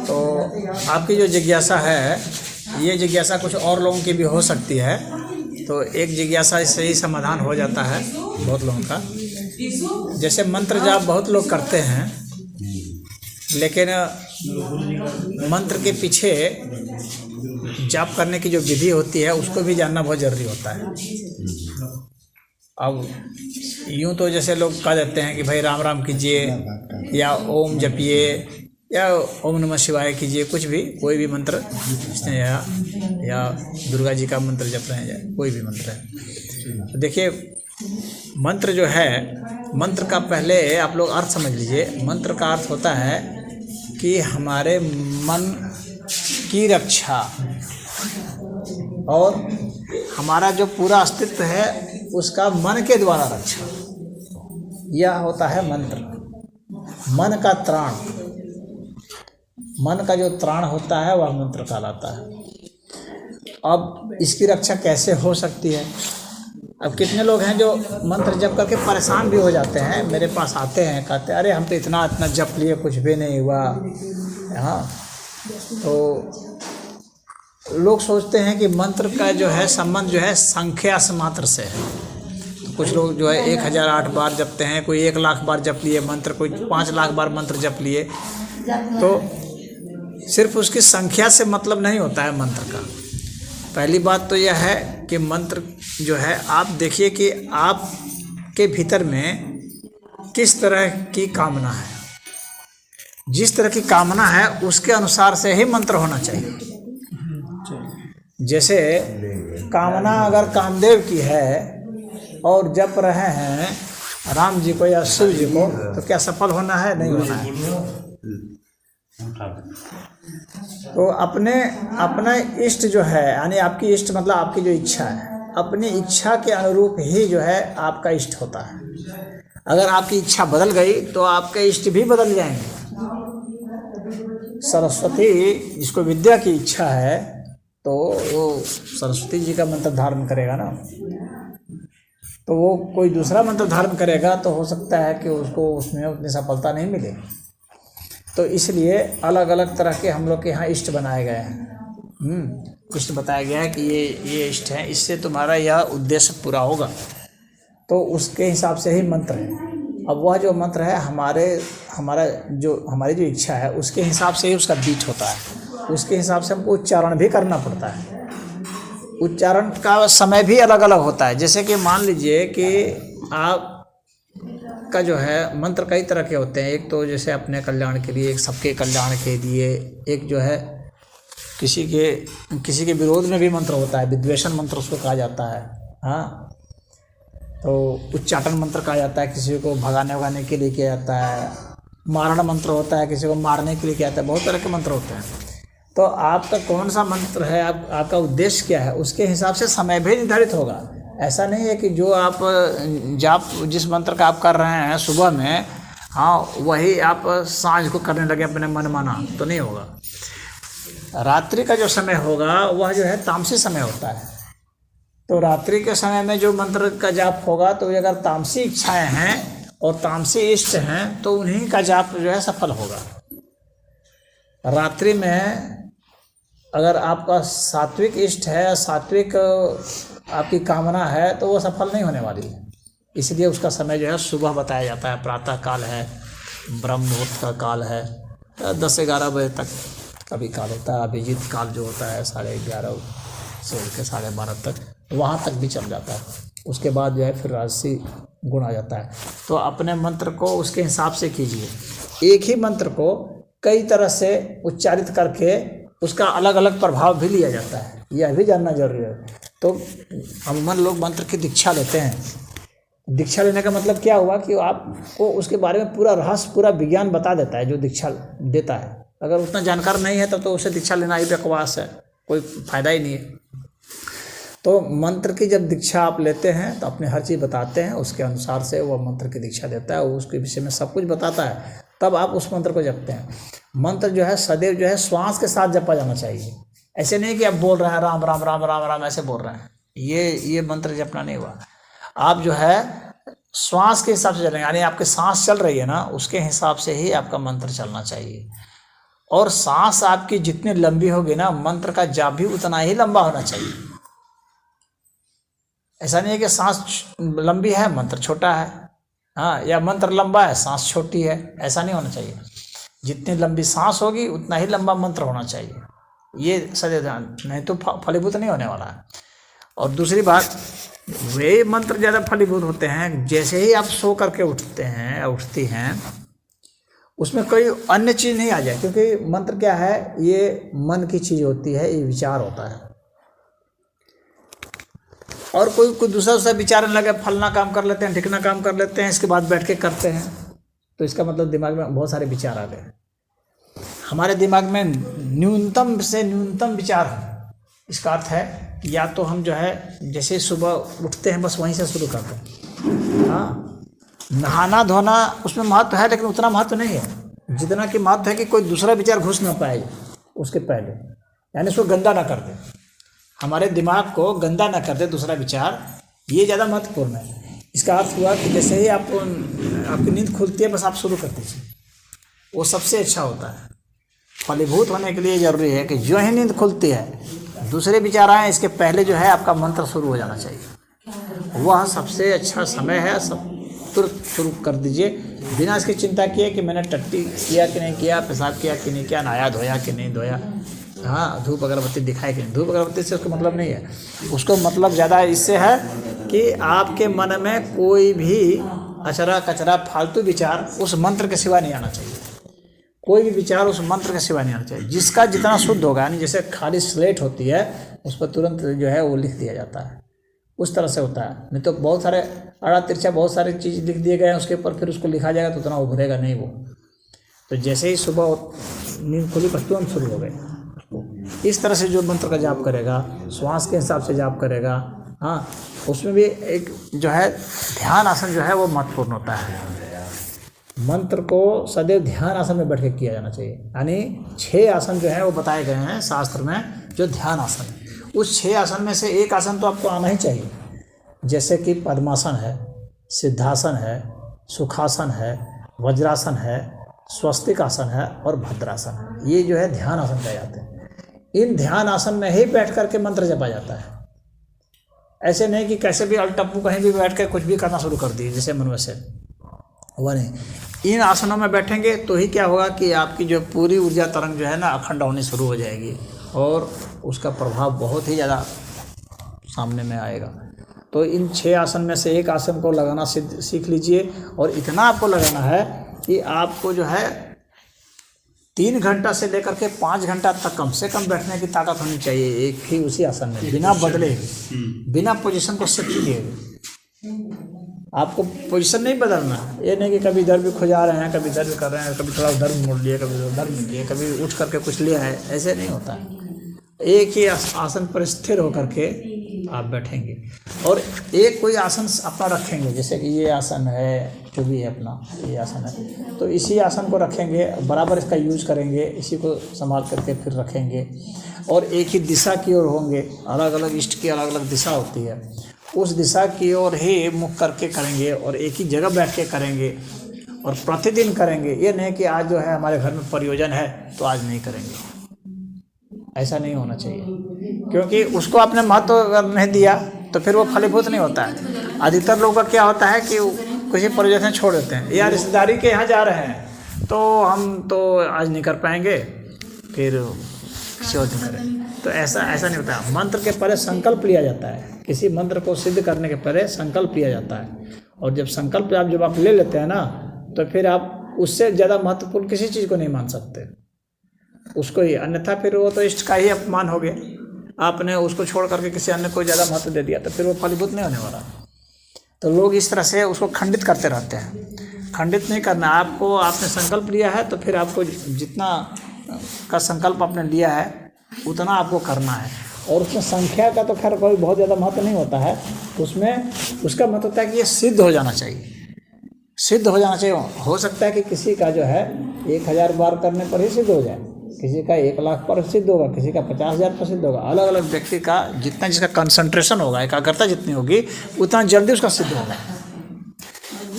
तो आपकी जो जिज्ञासा है, ये जिज्ञासा कुछ और लोगों की भी हो सकती है। तो एक जिज्ञासा से ही समाधान हो जाता है बहुत लोगों का। जैसे मंत्र जाप बहुत लोग करते हैं, लेकिन मंत्र के पीछे जाप करने की जो विधि होती है उसको भी जानना बहुत ज़रूरी होता है। अब यूँ तो जैसे लोग कह देते हैं कि भाई राम राम कीजिए, या ओम जपिए, या ओम नमः शिवाय कीजिए, कुछ भी, कोई भी मंत्र, या दुर्गा जी का मंत्र जप रहे हैं, कोई भी मंत्र है। तो देखिए, मंत्र जो है, मंत्र का पहले आप लोग अर्थ समझ लीजिए। मंत्र का अर्थ होता है कि हमारे मन की रक्षा और हमारा जो पूरा अस्तित्व है उसका मन के द्वारा रक्षा, यह होता है मंत्र। मन का त्राण, मन का जो त्राण होता है वह मंत्र कहलाता है। अब इसकी रक्षा कैसे हो सकती है? अब कितने लोग हैं जो मंत्र जप करके परेशान भी हो जाते हैं, मेरे पास आते हैं, कहते हैं अरे हम तो इतना जप लिए, कुछ भी नहीं हुआ। हाँ, तो लोग सोचते हैं कि मंत्र का जो है संबंध जो है संख्या से मात्र से है। तो कुछ लोग जो है 1008 बार जपते हैं, कोई 1 लाख बार जप लिए मंत्र, कोई 5 लाख बार मंत्र जप लिए। तो सिर्फ उसकी संख्या से मतलब नहीं होता है मंत्र का। पहली बात तो यह है कि मंत्र जो है, आप देखिए कि आपके भीतर में किस तरह की कामना है। जिस तरह की कामना है उसके अनुसार से ही मंत्र होना चाहिए। जैसे कामना अगर कामदेव की है और जप रहे हैं राम जी को या शिव जी को, तो क्या सफल होना है? नहीं होना है। तो अपना इष्ट जो है, यानी आपकी इष्ट मतलब आपकी जो इच्छा है, अपनी इच्छा के अनुरूप ही जो है आपका इष्ट होता है। अगर आपकी इच्छा बदल गई तो आपके इष्ट भी बदल जाएंगे। सरस्वती जिसको विद्या की इच्छा है तो वो सरस्वती जी का मंत्र धारण करेगा ना। तो वो कोई दूसरा मंत्र धारण करेगा तो हो सकता है कि उसको उसमें उतनी सफलता नहीं मिले। तो इसलिए अलग अलग तरह के हम लोग के यहाँ इष्ट बनाए गए हैं। इष्ट बताया गया है कि ये इष्ट है, इससे तुम्हारा यह उद्देश्य पूरा होगा। तो उसके हिसाब से ही मंत्र है। अब वह जो मंत्र है हमारी जो इच्छा है उसके हिसाब से ही उसका बीट होता है। उसके हिसाब से हमको उच्चारण भी करना पड़ता है। उच्चारण का समय भी अलग अलग होता है। जैसे कि मान लीजिए कि आप का जो है मंत्र कई तरह के होते हैं। एक तो जैसे अपने कल्याण के लिए, एक सबके कल्याण के लिए, एक जो है किसी के विरोध में भी मंत्र होता है, विद्वेषण मंत्र उसको कहा जाता है। हाँ, तो उच्चाटन मंत्र कहा जाता है, किसी को भगाने के लिए किया जाता है। मारण मंत्र होता है, किसी को मारने के लिए किया जाता है। बहुत तरह के मंत्र होते हैं। तो आपका कौन सा मंत्र है, आपका उद्देश्य क्या है, उसके हिसाब से समय भी निर्धारित होगा। ऐसा नहीं है कि जो आप जाप जिस मंत्र का आप कर रहे हैं सुबह में, हाँ वही आप सांझ को करने लगे अपने मन माना, तो नहीं होगा। रात्रि का जो समय होगा वह जो है तामसी समय होता है। तो रात्रि के समय में जो मंत्र का जाप होगा, तो अगर तामसी इच्छाएं हैं और तामसी इष्ट हैं तो उन्हीं का जाप जो है सफल होगा। रात्रि में अगर आपका सात्विक इष्ट है, सात्विक आपकी कामना है, तो वो सफल नहीं होने वाली है। इसलिए उसका समय जो है सुबह बताया जाता है। प्रातः काल है, ब्रह्म मुहूर्त का काल है, 10 से 11 बजे तक कभी काल होता है। अभिजीत काल जो होता है 11:30 से लेकर 12:30 तक, वहाँ तक भी चल जाता है। उसके बाद जो है फिर राजसी गुण आ जाता है। तो अपने मंत्र को उसके हिसाब से कीजिए। एक ही मंत्र को कई तरह से उच्चारित करके उसका अलग अलग प्रभाव भी लिया जाता है, यह भी जानना जरूरी है। तो अमूमन लोग मंत्र की दीक्षा लेते हैं। दीक्षा लेने का मतलब क्या हुआ कि आपको उसके बारे में पूरा रहस्य, पूरा विज्ञान बता देता है जो दीक्षा देता है। अगर उतना जानकार नहीं है तब तो उसे दीक्षा लेना ही बकवास है, कोई फ़ायदा ही नहीं है। तो मंत्र की जब दीक्षा आप लेते हैं तो अपने हर चीज़ बताते हैं, उसके अनुसार से वह मंत्र की दीक्षा देता है, उसके विषय में सब कुछ बताता है, तब आप उस मंत्र को जपते हैं। मंत्र जो है सदैव जो है श्वास के साथ जपा जाना चाहिए। ऐसे नहीं कि आप बोल रहे हैं राम राम राम राम राम ऐसे बोल रहे हैं, ये मंत्र जपना नहीं हुआ। आप जो है श्वास के हिसाब से चलेंगे, यानी आपकी सांस चल रही है ना, उसके हिसाब से ही आपका मंत्र चलना चाहिए। और सांस आपकी जितनी लंबी होगी ना, मंत्र का जाप भी उतना ही लंबा होना चाहिए। ऐसा नहीं है कि सांस लंबी है मंत्र छोटा है, हाँ, या मंत्र लंबा है सांस छोटी है, ऐसा नहीं होना चाहिए। जितनी लंबी सांस होगी उतना ही लंबा मंत्र होना चाहिए, ये सदैव ध्यान, नहीं तो फलीभूत नहीं होने वाला है। और दूसरी बात, वे मंत्र ज़्यादा फलीभूत होते हैं जैसे ही आप सो करके उठते हैं या उठती हैं, उसमें कोई अन्य चीज़ नहीं आ जाए, क्योंकि मंत्र क्या है, ये मन की चीज़ होती है, ये विचार होता है। और कोई दूसरा विचार लगे, फलना काम कर लेते हैं, ढिकना काम कर लेते हैं, इसके बाद बैठ के करते हैं, तो इसका मतलब दिमाग में बहुत सारे विचार आ गए। हमारे दिमाग में न्यूनतम से न्यूनतम विचार हो, इसका अर्थ है या तो हम जो है जैसे सुबह उठते हैं बस वहीं से शुरू करते हैं। हाँ, नहाना धोना उसमें महत्व है, लेकिन उतना महत्व नहीं है जितना कि महत्व है कि कोई दूसरा विचार घुस ना पाए उसके पहले, यानी उसको गंदा ना कर दे, हमारे दिमाग को गंदा ना कर दे दूसरा विचार, ये ज़्यादा महत्वपूर्ण है। इसका अर्थ हुआ कि जैसे ही आपकी नींद खुलती है बस आप शुरू कर दीजिए, वो सबसे अच्छा होता है। फलीभूत होने के लिए ज़रूरी है कि जो ही नींद खुलती है दूसरे विचार आए, इसके पहले जो है आपका मंत्र शुरू हो जाना चाहिए, वह सबसे अच्छा समय है। सब तुरंत शुरू कर दीजिए बिना इसकी चिंता किए कि मैंने टट्टी किया कि नहीं किया, पेशाब किया कि नहीं किया, नहाया धोया कि नहीं धोया, हाँ, धूप अगरबत्ती दिखाई कि नहीं। धूप अगरबत्ती से उसको मतलब नहीं है, उसको मतलब ज़्यादा इससे है कि आपके मन में कोई भी अचरा कचरा फालतू विचार उस मंत्र के सिवा नहीं आना चाहिए। कोई भी विचार उस मंत्र के सिवा नहीं आना चाहिए। जिसका जितना शुद्ध होगा, यानी जैसे खाली स्लेट होती है उस पर तुरंत जो है वो लिख दिया जाता है, उस तरह से होता है। नहीं तो बहुत सारे अड़ा तिरछा बहुत सारी चीज़ लिख दिए गए हैं उसके ऊपर, फिर उसको लिखा जाएगा तो उतना उभरेगा नहीं वो। तो जैसे ही सुबह नींद खुली पर तुरंत शुरू हो गए। इस तरह से जो मंत्र का जाप करेगा, श्वास के हिसाब से जाप करेगा, हाँ, उसमें भी एक जो है ध्यान आसन जो है वो महत्वपूर्ण होता है। मंत्र को सदैव ध्यान आसन में बैठ के किया जाना चाहिए। यानी 6 आसन जो है वो बताए गए हैं शास्त्र में, जो ध्यान आसन है। उस 6 आसन में से एक आसन तो आपको आना ही चाहिए, जैसे कि पद्मासन है, सिद्धासन है, सुखासन है, वज्रासन है, स्वस्तिक आसन है और भद्रासन है। ये जो है ध्यान आसन कहे जाते हैं। इन ध्यान आसन में ही बैठ करके मंत्र जपा जाता है। ऐसे नहीं कि कैसे भी अलटप्पू कहीं भी बैठ कर कुछ भी करना शुरू कर दिए जैसे मन वैसे, हुआ नहीं। इन आसनों में बैठेंगे तो ही क्या होगा कि आपकी जो पूरी ऊर्जा तरंग जो है ना अखंड होनी शुरू हो जाएगी और उसका प्रभाव बहुत ही ज़्यादा सामने में आएगा। तो इन 6 आसन में से एक आसन को लगाना सीख लीजिए, और इतना आपको लगाना है कि आपको जो है 3 घंटा से लेकर के 5 घंटा तक कम से कम बैठने की ताकत होनी चाहिए एक ही उसी आसन में, बिना बदले, बिना पोजीशन को शिफ्ट किए। आपको पोजीशन नहीं बदलना, ये नहीं कि कभी इधर भी खुजा रहे हैं, कभी इधर भी कर रहे हैं, कभी थोड़ा उधर मुड़ लिए, कभी उधर मुड़ लिए, कभी उठ करके कुछ लिया है, ऐसे नहीं होता है। एक ही आसन पर स्थिर होकर के आप बैठेंगे और एक कोई आसन अपना रखेंगे, जैसे कि ये आसन है, जो भी है अपना ये आसन है, तो इसी आसन को रखेंगे, बराबर इसका यूज करेंगे, इसी को संभाल करके फिर रखेंगे और एक ही दिशा की ओर होंगे। अलग अलग इष्ट की अलग अलग दिशा होती है, उस दिशा की ओर ही मुख करके करेंगे और एक ही जगह बैठ के करेंगे और प्रतिदिन करेंगे। ये नहीं कि आज जो है हमारे घर में प्रयोजन है तो आज नहीं करेंगे, ऐसा नहीं होना चाहिए, क्योंकि उसको आपने महत्व अगर नहीं दिया तो फिर वो फलीभूत नहीं होता है। अधिकतर लोगों का क्या होता है कि किसी प्रयोजन से छोड़ देते हैं, या रिश्तेदारी के यहाँ जा रहे हैं तो हम तो आज नहीं कर पाएंगे, फिर किसी और दिन करें, तो ऐसा नहीं होता है। मंत्र के पहले संकल्प लिया जाता है, किसी मंत्र को सिद्ध करने के पहले संकल्प लिया जाता है, और जब संकल्प जब आप ले लेते हैं ना, तो फिर आप उससे ज़्यादा महत्वपूर्ण किसी चीज़ को नहीं मान सकते उसको ही, अन्यथा फिर वो तो इष्ट का ही अपमान हो गया। आपने उसको छोड़ करके किसी अन्य को ज़्यादा महत्व दे दिया तो फिर वो फलीभूत नहीं होने वाला। तो लोग इस तरह से उसको खंडित करते रहते हैं। खंडित नहीं करना, आपको आपने संकल्प लिया है तो फिर आपको जितना का संकल्प आपने लिया है उतना आपको करना है। और उसमें संख्या का तो खैर कोई बहुत ज़्यादा महत्व नहीं होता है, उसमें उसका मतलब होता है कि ये सिद्ध हो जाना चाहिए, सिद्ध हो जाना चाहिए। हो सकता है कि किसी का जो है 1000 बार करने पर ही सिद्ध हो जाए, किसी का 1 लाख पर सिद्ध होगा, किसी का 50,000 पर सिद्ध होगा। अलग अलग व्यक्ति का जितना जिसका कंसंट्रेशन होगा, एकाग्रता जितनी होगी उतना जल्दी उसका सिद्ध होगा।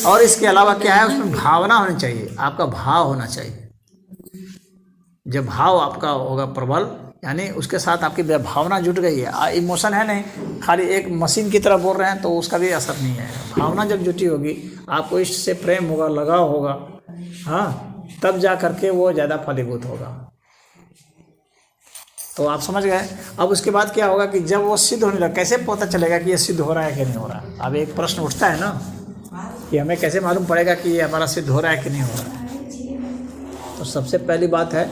और इसके अलावा क्या है, उसमें भावना होनी चाहिए, आपका भाव होना चाहिए। जब भाव आपका होगा प्रबल, यानी उसके साथ आपकी भावना जुट गई है। इमोशन है नहीं, खाली एक मशीन की तरह बोल रहे हैं तो उसका भी असर नहीं है। भावना जब जुटी होगी, आपको इष्ट से प्रेम होगा, लगाव होगा, हाँ, तब जा करके वो ज़्यादा फलीभूत होगा। तो आप समझ गए। अब उसके बाद क्या होगा कि जब वो सिद्ध होने लगा, कैसे पता चलेगा कि ये सिद्ध हो रहा है कि नहीं हो रहा। अब एक प्रश्न उठता है ना कि हमें कैसे मालूम पड़ेगा कि ये हमारा सिद्ध हो रहा है कि नहीं हो रहा है। तो सबसे पहली बात है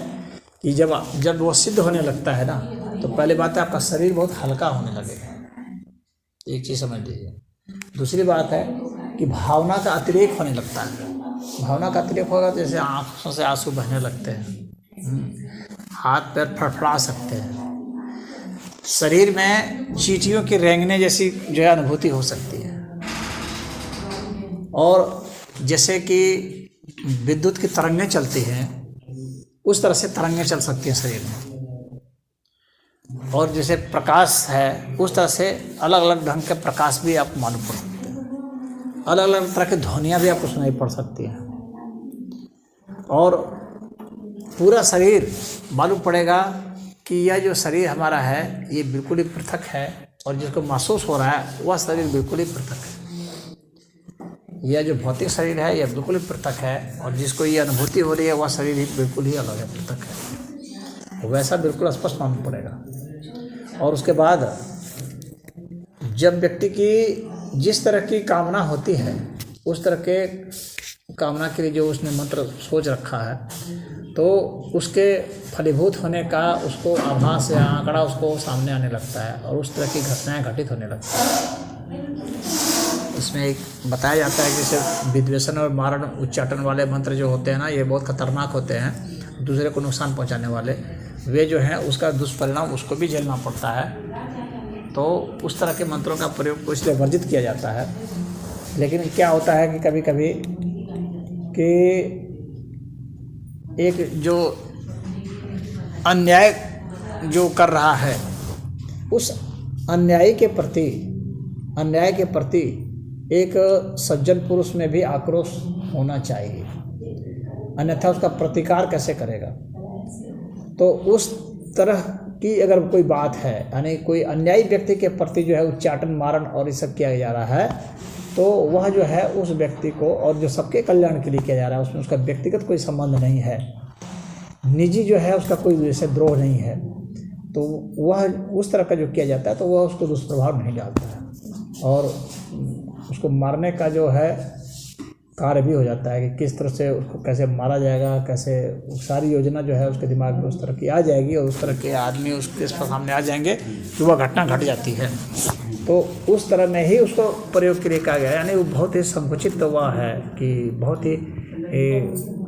कि जब वो सिद्ध होने लगता है ना, तो पहली बात है आपका शरीर बहुत हल्का होने लगेगा। एक चीज़ समझ लीजिए। दूसरी बात है कि भावना का अतिरेक होने लगता है। भावना का अतिरेक होगा तो जैसे आँखों से आंसू बहने लगते हैं, हाथ पैर फड़फड़ा सकते हैं, शरीर में चींटियों के रेंगने जैसी जो है अनुभूति हो सकती है, और जैसे कि विद्युत की तरंगें चलती हैं उस तरह से तरंगें चल सकती हैं शरीर में, और जैसे प्रकाश है उस तरह से अलग अलग ढंग के प्रकाश भी आपको मालूम पड़ सकते हैं, अलग अलग तरह की ध्वनियाँ भी आपको सुनाई पड़ सकती हैं, और पूरा शरीर मालूम पड़ेगा कि यह जो शरीर हमारा है ये बिल्कुल ही पृथक है, और जिसको महसूस हो रहा है वह शरीर बिल्कुल ही पृथक है। यह जो भौतिक शरीर है यह बिल्कुल ही पृथक है, और जिसको ये अनुभूति हो रही है वह शरीर ही बिल्कुल ही अलग है, पृथक है। वैसा बिल्कुल स्पष्ट मालूम पड़ेगा। और उसके बाद जब व्यक्ति की जिस तरह की कामना होती है उस तरह के कामना के लिए जो उसने मंत्र सोच रखा है, तो उसके फलीभूत होने का उसको आभास या आंकड़ा उसको सामने आने लगता है, और उस तरह की घटनाएं घटित होने लगती हैं। इसमें एक बताया जाता है कि जैसे विद्वेषण और मारण उच्चाटन वाले मंत्र जो होते हैं ना, ये बहुत खतरनाक होते हैं, दूसरे को नुकसान पहुंचाने वाले, वे जो हैं उसका दुष्परिणाम उसको भी झेलना पड़ता है। तो उस तरह के मंत्रों का प्रयोग इसलिए वर्जित किया जाता है। लेकिन क्या होता है कि कभी कभी कि एक जो अन्याय जो कर रहा है उस अन्याय के प्रति एक सज्जन पुरुष में भी आक्रोश होना चाहिए, अन्यथा उसका प्रतिकार कैसे करेगा। तो उस तरह की अगर कोई बात है, यानी कोई अन्यायी व्यक्ति के प्रति जो है उच्चाटन मारण और ये सब किया जा रहा है, तो वह जो है उस व्यक्ति को, और जो सबके कल्याण के लिए किया जा रहा है, उसमें उसका व्यक्तिगत कोई संबंध नहीं है, निजी जो है उसका कोई जैसे द्रोह नहीं है, तो वह उस तरह का जो किया जाता है तो वह उसको दुष्प्रभाव नहीं डालता है, और उसको मारने का जो है कार्य भी हो जाता है कि किस तरह से उसको कैसे मारा जाएगा, कैसे सारी योजना जो है उसके दिमाग में उस तरह की आ जाएगी, और उस तरह के आदमी उसके सामने आ जाएंगे कि वह घटना घट जाती है। तो उस तरह में ही उसको प्रयोग के लिए कहा गया, यानी वो बहुत ही संकुचित हुआ है कि बहुत ही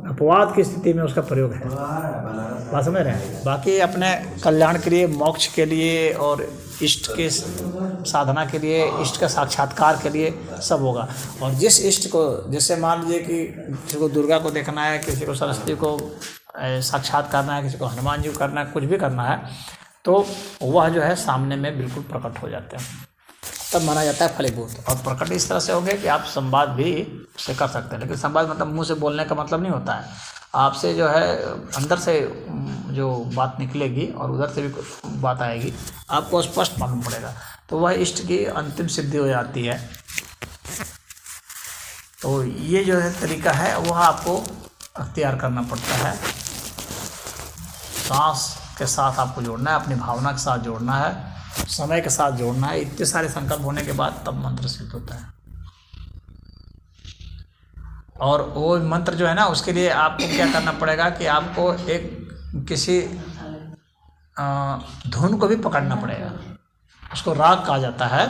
अपवाद की स्थिति में उसका प्रयोग है। बात समझ रहे हैं। बाकी अपने कल्याण के लिए, मोक्ष के लिए और इष्ट के साधना के लिए, इष्ट का साक्षात्कार के लिए सब होगा। और जिस इष्ट को, जैसे मान लीजिए कि किसी को दुर्गा को देखना है, किसी को सरस्वती को साक्षात करना है, किसी को हनुमान जी को करना है, कुछ भी करना है, तो वह जो है सामने में बिल्कुल प्रकट हो जाते हैं, तब माना जाता है फलीभूत। और प्रकट इस तरह से हो गया कि आप संवाद भी उससे कर सकते हैं, लेकिन संवाद मतलब मुंह से बोलने का मतलब नहीं होता है, आपसे जो है अंदर से जो बात निकलेगी और उधर से भी बात आएगी, आपको स्पष्ट मालूम पड़ेगा, तो वह इष्ट की अंतिम सिद्धि हो जाती है। तो ये जो है तरीका है वह आपको अख्तियार करना पड़ता है। सांस के साथ आपको जोड़ना है, अपनी भावना के साथ जोड़ना है, समय के साथ जोड़ना है। इतने सारे संकल्प होने के बाद तब मंत्र सिद्ध होता है। और वो मंत्र जो है ना, उसके लिए आपको क्या करना पड़ेगा कि आपको एक किसी धुन को भी पकड़ना पड़ेगा। उसको राग कहा जाता है।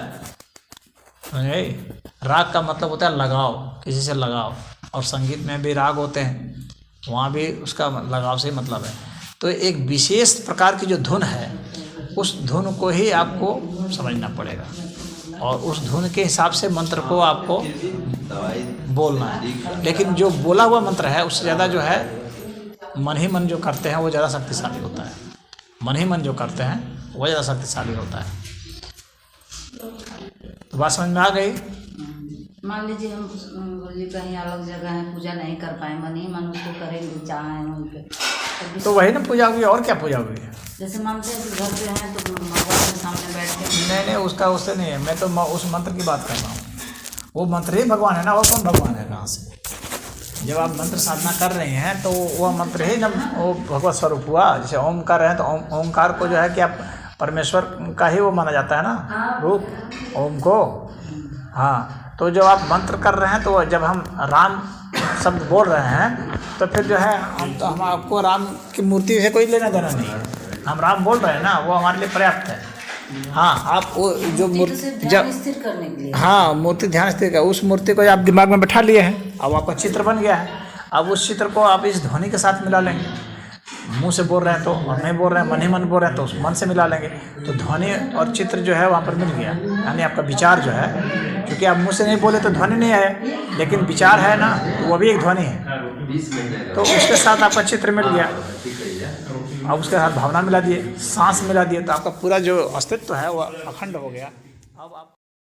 राग का मतलब होता है लगाव, किसी से लगाव, और संगीत में भी राग होते हैं, वहाँ भी उसका लगाव से मतलब है। तो एक विशेष प्रकार की जो धुन है, उस धुन को ही आपको समझना पड़ेगा, और उस धुन के हिसाब से मंत्र को आपको बोलना है। लेकिन जो बोला हुआ मंत्र है उससे ज़्यादा जो है मन ही मन जो करते हैं वो ज़्यादा शक्तिशाली होता है। मन ही मन जो करते हैं वो ज़्यादा शक्तिशाली होता है। तो बात समझ में आ गई। मान लीजिए हम बोलिए कहीं अलग जगह है, पूजा नहीं कर पाए, मन ही मन उसको करेंगे, चाहें उनके तो वही ना पूजा हुई, और क्या पूजा हुई है? जैसे मानते हैं कि घर पे हैं तो भगवान के सामने बैठ के। नहीं, उसका उससे नहीं है, मैं तो उस मंत्र की बात कर रहा हूँ। वो मंत्र ही भगवान है ना, वो कौन भगवान है कहाँ से? जब आप मंत्र साधना कर रहे हैं तो वह मंत्र ही जब वो भगवत स्वरूप हुआ। जैसे ओमकार है तो ओमकार को जो है कि आप परमेश्वर का ही वो माना जाता है ना, रूप ओम को। हाँ, तो जब आप मंत्र कर रहे हैं तो जब हम राम शब्द बोल रहे हैं तो फिर जो है हम आपको राम की मूर्ति से कोई लेना देना नहीं। हम राम बोल रहे हैं ना, वो हमारे लिए पर्याप्त है। हाँ, आप वो जो मूर्ति ध्यान स्थिर करने के लिए। हाँ, मूर्ति ध्यान स्थिर का, उस मूर्ति को आप दिमाग में बैठा लिए हैं, अब आपका चित्र बन गया है। अब उस चित्र को आप इस ध्वनि के साथ मिला लेंगे। मुंह से बोल रहे हैं तो, और नहीं बोल रहे हैं मन ही मन बोल रहे हैं तो उस मन से मिला लेंगे। तो ध्वनि और चित्र जो है वहाँ पर मिल गया, यानी आपका विचार जो है, क्योंकि आप मुंह से नहीं बोले तो ध्वनि नहीं आया, लेकिन विचार है ना, तो वो भी एक ध्वनि है। तो उसके साथ आपका चित्र मिल गया, अब उसके साथ भावना मिला दिए, सांस मिला दिए, तो आपका पूरा जो अस्तित्व है वो अखंड हो गया। अब आप